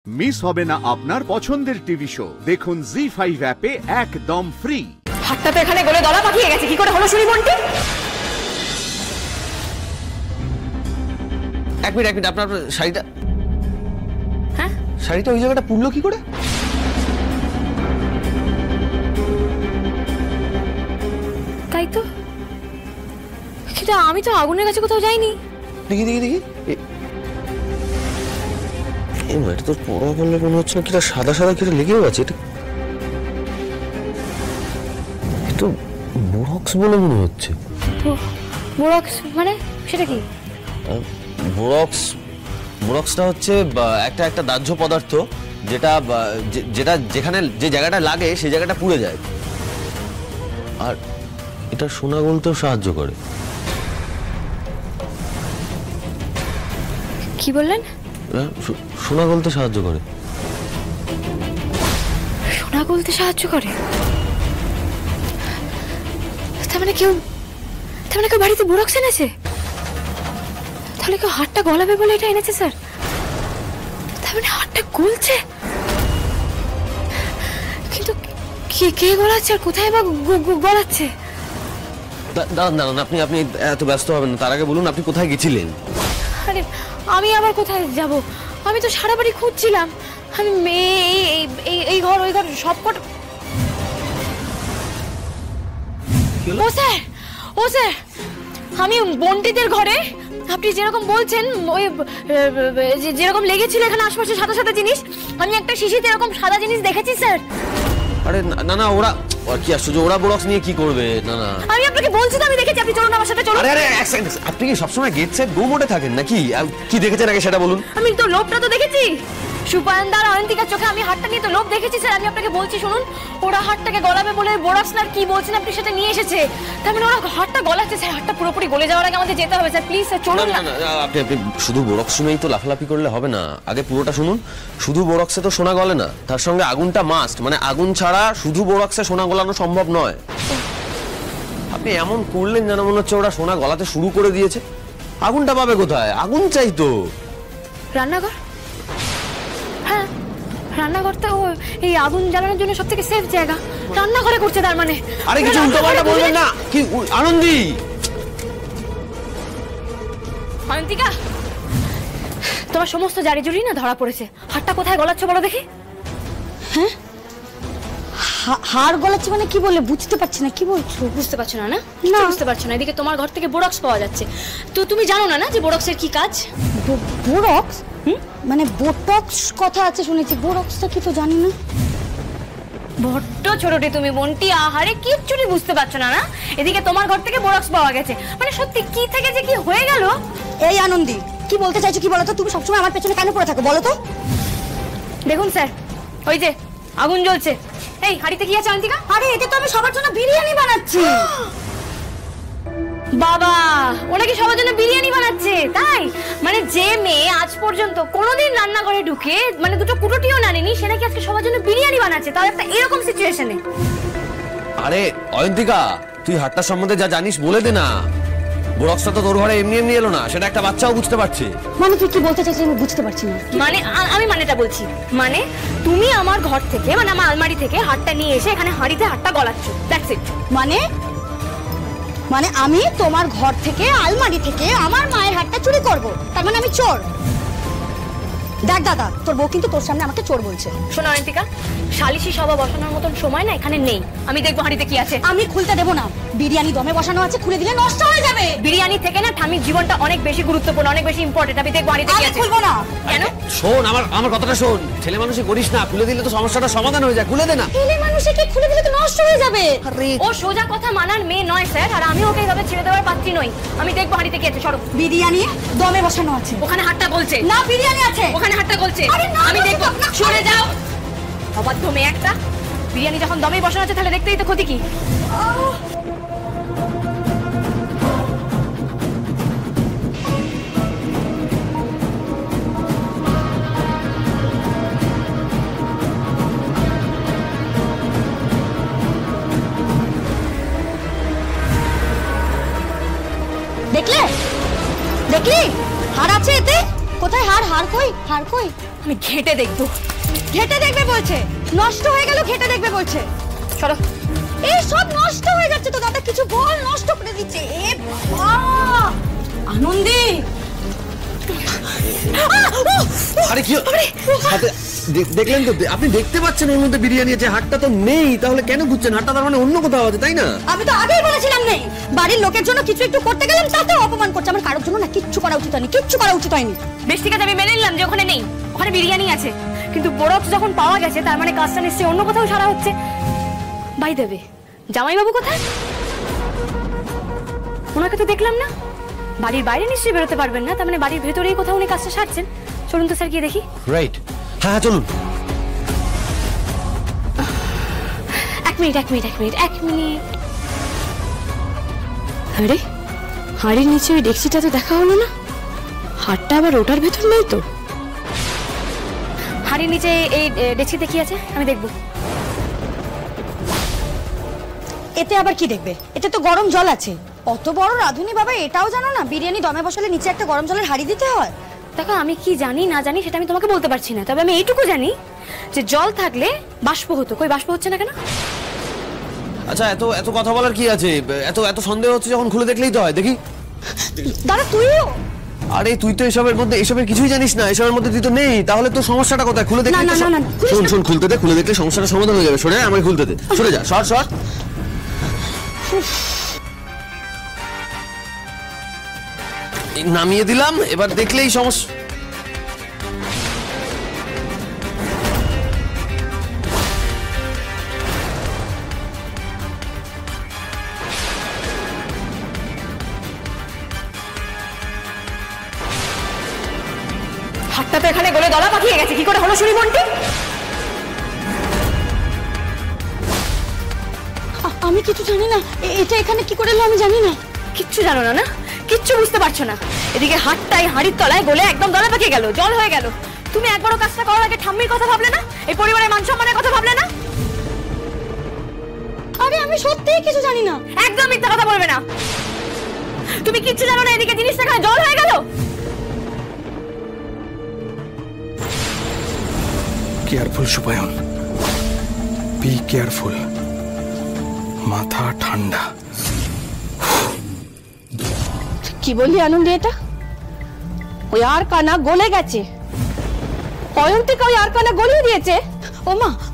Miss হবে না আপনার পছন্দের টিভি শো। দেখুন জি5 অ্যাপে একদম ফ্রি। হাতটা তো এখানে গলে দলা পাকিয়ে গেছে, কি করে হলো শুনি মন্টি? এক মিনিট আপনার শাড়িটা, হ্যাঁ শাড়িটা ওই জায়গাটা পুড়লো কি করে? তাই তো, কিন্তু আমি তো আগুনের কাছে কোথাও যাইনি। দেখি দেখি দেখি, এটা তো পড়া বললে মনে হচ্ছে না, কিটা সাদা সাদা কিটা লেগেও আছে। এটা একটু বোরক্স বলে মনে হচ্ছে। বোরক্স মানে সেটা কি? বোরক্সটা হচ্ছে একটা একটা দাহ্য পদার্থ, যেটা যেটা যেখানে যে জায়গাটা লাগে সেই জায়গাটা পুড়ে যায়, আর এটা সোনা গলতেও সাহায্য করে। কি বললেন? সোনা গলতে সাহায্য করে। সোনা গলতে সাহায্য করে? তার মানে কেউ বাড়িতে বোরক্স এনেছে? তাহলে কেউ হাতটা গলাবে বলে এটা এনেছে স্যার? তার মানে হাতটা গলছে, কিন্তু কে গলাচ্ছে আর কোথায় বা গলাচ্ছে? দাঁড়ান, আপনি এত ব্যস্ত হবেন না, তার আগে বলুন আপনি কোথায় গেছিলেন? আরে আমি আবার কোথায় যাব? আমি তো সারা বাড়ি খুঁজছিলাম। আমি এই ঘর ওই ঘর সব কটা। ও স্যার, আমি বন্টিদের ঘরে আপনি যেরকম বলছেন ওই যেরকম লেগেছিল এখানে আশপাশে সাদা সাদা জিনিস, আমি একটা শিশিতে এরকম সাদা জিনিস দেখেছি স্যার। আরে না, ওরা কি আশ্চর্য, ওরা বোরক্স নিয়ে কি করবে? না আমি আপনাকে বলছি তো আমি দেখেছি, আপনি চলুন আমার সাথে চলুন। আরে এক সেকেন্ড, আপনি কি সবসময় গেট সেট গো মোডে থাকেন নাকি? কি দেখেছেন আগে সেটা বলুন। আমি তো লোভটা তো দেখেছি, সুপায়নদার অয়ন্তিকার চোখে আমি হাতটা নিয়ে তো লোভ দেখেছি স্যার। আমি আপনাকে বলছি শুনুন, ওরা হাতটাকে গলাবে বলে বোরক্স না কি বলছেন আপনি সেটা নিয়ে এসেছে, তার মানে ওরা হাতটা গলাচ্ছে স্যার। হাতটা পুরোপুরি গলে যাওয়ার আগে আমাদের যেতে হবে স্যার, প্লিজ স্যার চলুন না। আপনি শুধু বোরক্স শুনেই তো লাফালাফি করলে হবে না, আগে পুরোটা শুনুন। শুধু বোরক্সে তো সোনা গলে না, তার সঙ্গে আগুনটা মাস্ট, মানে আগুন ছাড়া শুধু বোরক্সে সোনা গলানো সম্ভব নয়। আপনি এমন করলেন যেন মনে হচ্ছে ওরা সোনা গলাতে শুরু করে দিয়েছে। আগুনটা পাবে কোথায়? আগুন চাই তো। রান্নাঘর? হ্যাঁ, রান্নাঘরটা এই আগুন জ্বালানোর জন্য সবথেকে সেফ জায়গা। রান্নাঘরে করছে তার মানে? আরে কিছু উল্টোপাল্টা বলবেন না। কি আনন্দী, অয়ন্তিকা, তোমার সমস্ত জারি জুড়ি না ধরা পড়েছে। হাতটা কোথায় গলাচ্ছ বলো দেখি। হ্যাঁ, হাড় গলাচ্ছে মানে কি বলে বুঝতে পারছি না। কি বলছো? বুঝতে পারছো না? না বুঝতে পারছো না। এদিকে তোমার ঘর থেকে বোরক্স পাওয়া যাচ্ছে, তো তুমি জানো না যে বোরক্সের কি কাজ? বোরক্স মানে বোটক্স কথা আছে শুনেছি, বোরক্সটা কি তো জানি না। বড্ড ছোটটি তুমি বন্টি, আহারে কিচ্ছুটি বুঝতে পারছো না। না এদিকে তোমার ঘর থেকে বোরক্স পাওয়া গেছে, মানে সত্যি কি থেকে যে কি হয়ে গেল। এই আনন্দী, কি বলতে চাইছো কি বলো তো? তুমি সবসময় আমার পেছনে কেন পড়ে থাকো বলো তো? দেখুন স্যার, ওই যে আগুন জ্বলছে। এই হাড়িতে কি আছে অয়ন্তিকা? আরে এটা তো আমি সবার জন্য বিরিয়ানি বানাচ্ছি। বাবা, ওরা কি সবার জন্য বিরিয়ানি বানাচ্ছে? তাই মানে যে মেয়ে আজ পর্যন্ত কোনোদিন রান্নাঘরে ঢুকে মানে দুটো কুটোটিও নানেনি, সে নাকি আজকে সবার জন্য বিরিয়ানি বানাচ্ছে, তাও একটা এরকম সিচুয়েশনে। আরে অয়ন্তিকা, তুই হাটটা সম্বন্ধে যা জানিস বলে দে না। বোরক্সটা তো তোর ঘরে এমনি এমনি এলো না, সেটা একটা বাচ্চাও বুঝতে পারছে। মানে তুই কি বলতে চাইছিস আমি বুঝতে পারছি না। মানে আমি মানেটা বলছি, মানে তুমি আমার ঘর থেকে মানে আমার আলমারি থেকে হাটটা নিয়ে এসে এখানে হাঁড়িতে হাটটা গলাচ্ছ, দ্যাটস ইট। মানে আমি তোমার ঘর থেকে আলমারি থেকে আমার মায়ের হাতটা চুরি করব, তার মানে আমি চোর? দেখ দাদা, তোর বউ কিন্তু তোর সামনে আমাকে চোর বলছে। শোনো অয়ন্তিকা, সালিশি সভা বসানোর মতন সময় না এখানে নেই। আমি দেখবো হাঁড়িতে কি আছে। আমি খুলতে দেবো না, বিরিয়ানি দমে বসানো আছে, খুলে দিলে নষ্ট হয়ে যাবে। বিরিয়ানি থেকে না ঠামির জীবনটা অনেক বেশি গুরুত্বপূর্ণ, অনেক বেশি ইম্পর্টেন্ট। আমি দেখবো হাঁড়িতে কি আছে। খুলবো না। কেন? শোন, আমার কথাটা শোন। ছেলে মানুষই করিস না, খুলে দিলে তো সমস্যাটা সমাধান হয়ে যায়। খুলে দে না। ছেলে মানুষকে খুলে দিলে তো নষ্ট হয়ে যাবে। ও সোজা কথা মানার মেয়ে নয় স্যার, আর আমি ওকে এইভাবে ছেড়ে দেওয়ার পাত্রী নই। আমি দেখবো হাঁড়িতে কি আছে। সরো। বিরিয়ানি দমে বসানো আছে, ওখানে হাটটা গলছে। না বিরিয়ানি আছে ওখানে হাটটা গলছে। আমি দেখবো। সরে যাও, অবাধ্য মেয়ে একটা। বিরিয়ানি যখন দমে বসানো আছে তাহলে দেখতেই তো ক্ষতি কি। দেখলি হার আছে এতে? কোথায় হার? হার কই? হার কই? আমি ঘেটে দেখবো। ঘেটে দেখবে বলছে, নষ্ট হয়ে গেল ঘেটে দেখবে বলছে। চলো। এই সব নষ্ট হয়ে যাচ্ছে তো দাদা, কিছু বল, নষ্ট করে দিচ্ছে। এ বাবা আনন্দে। আরে কি হাতে দেখলেন তো, আপনি দেখতে পাচ্ছেন ওর মধ্যে বিরিয়ানি আছে, হাটটা তো নেই, তাহলে কেন বুঝছেন? হাটটা তার মানে অন্য কোথাও আছে, তাই না? আমি তো আগেই বলেছিলাম নেই। বাড়ির লোকের জন্য কিছু একটু করতে গেলাম, তাতে অপমান করছে। আমার কারোর জন্য না কিচ্ছু করা উচিত হয়নি, কিচ্ছু করা উচিত হয়নি। বেশ ঠিক আছে, আমি মেনে নিলাম যে ওখানে নেই, ওখানে বিরিয়ানি আছে, কিন্তু বোরক্স যখন পাওয়া গেছে তার মানে কাজটা নিশ্চয়ই অন্য কোথাও সারা হচ্ছে। বাই দেবে জামাইবাবু কোথায়? ওনাকে তো দেখলাম না। বাড়ির বাইরে নিশ্চয়ই বেরোতে পারবেন না, তার মানে বাড়ির ভেতরেই কোথাও উনি কাজটা সারছেন। চলুন তো স্যার গিয়ে দেখি। রাইট, হ্যাঁ চলুন। এক মিনিট। আরে হাড়ির নিচে ওই ডেক্সিটা তো দেখা হলো না, হাড়টা আবার ওটার ভেতর নেই তো। হাড়ির নিচে এই ডেক্সিতে কি আছে আমি দেখবো। এতে আবার কি দেখবে? এতে তো গরম জল আছে। অত বড় রাঁধুনি বাবা, এটাও জানো না বিরিয়ানি দমে বসালে নিচে একটা গরম জলের হাঁড়ি দিতে হয়? দেখো আমি কি জানি না জানি সেটা আমি তোমাকে বলতে পারছি না, তবে আমি এইটুকু জানি যে জল থাকলে বাষ্প হতো। কই বাষ্প হচ্ছে না কেন? আচ্ছা এত এত কথা বলার কি আছে? এত এত সন্দেহ হচ্ছে যখন, খুলে দেখলেই তো হয়। দেখি। দাদা তুইও? আরে তুই তো এসবের মধ্যে, এসবের কিছুই জানিস না, এসবের মধ্যে তুই তো নেই, তাহলে তো সমস্যাটা কোথায়? খুলে দেখলে না, শোন খুলতে দে, খুলে দেখলে সমস্যাটা সমাধান হয়ে যাবে। সরে আমাকে খুলতে দে, সরে যা, সর। নামিয়ে দিলাম, এবার দেখলেই সমস্যা। হাতটা তো এখানে গলে দলা পাকিয়ে গেছে, কি করে হলো শুনি মন্টি? আমি কিছু জানি না, এটা এখানে কি করে এলো আমি জানি না। কিচ্ছু জানো না? কিচ্ছু বুঝতে পারছো না? এদিকে হাতটাই হাড়ির তলায় গলে একদম দলা পাকিয়ে গেল, জল হয়ে গেল। তুমি একবারও কাজটা করার আগে ঠাম্মির কথা ভাবলে না? এই পরিবারের মান সম্মানের কথা ভাবলে না? আরে আমি সত্যিই কিছু জানি না। একদম মিথ্যা কথা বলবে না। তুমি কিচ্ছু জানো না, এদিকে জিনিসটা এখানে জল হয়ে গেল। কেয়ারফুল সুপায়ন, বি কেয়ারফুল, মাথা ঠান্ডা। কি বললি আনন্দে? এটা ওই আর কানা গলে গেছে, অয়ন্তিকা ওই আর কানা গলিয়ে দিয়েছে। ও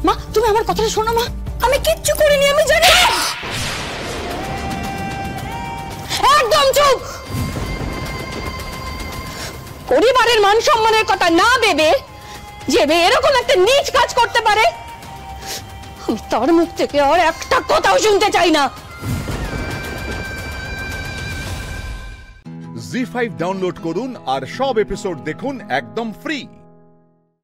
মা তুমি আমার কথাটা শোনো মা, আমি কিচ্ছু করিনি, আমি জানি। একদম চুপ। পরিবারের মান সম্মানের কথা না ভেবে যে এরকম একটা নীচ কাজ করতে পারে, আমি তার মুখ থেকে আর একটা কথাও শুনতে চাই না। জি5 ডাউনলোড করুন আর সব এপিসোড দেখুন একদম ফ্রি।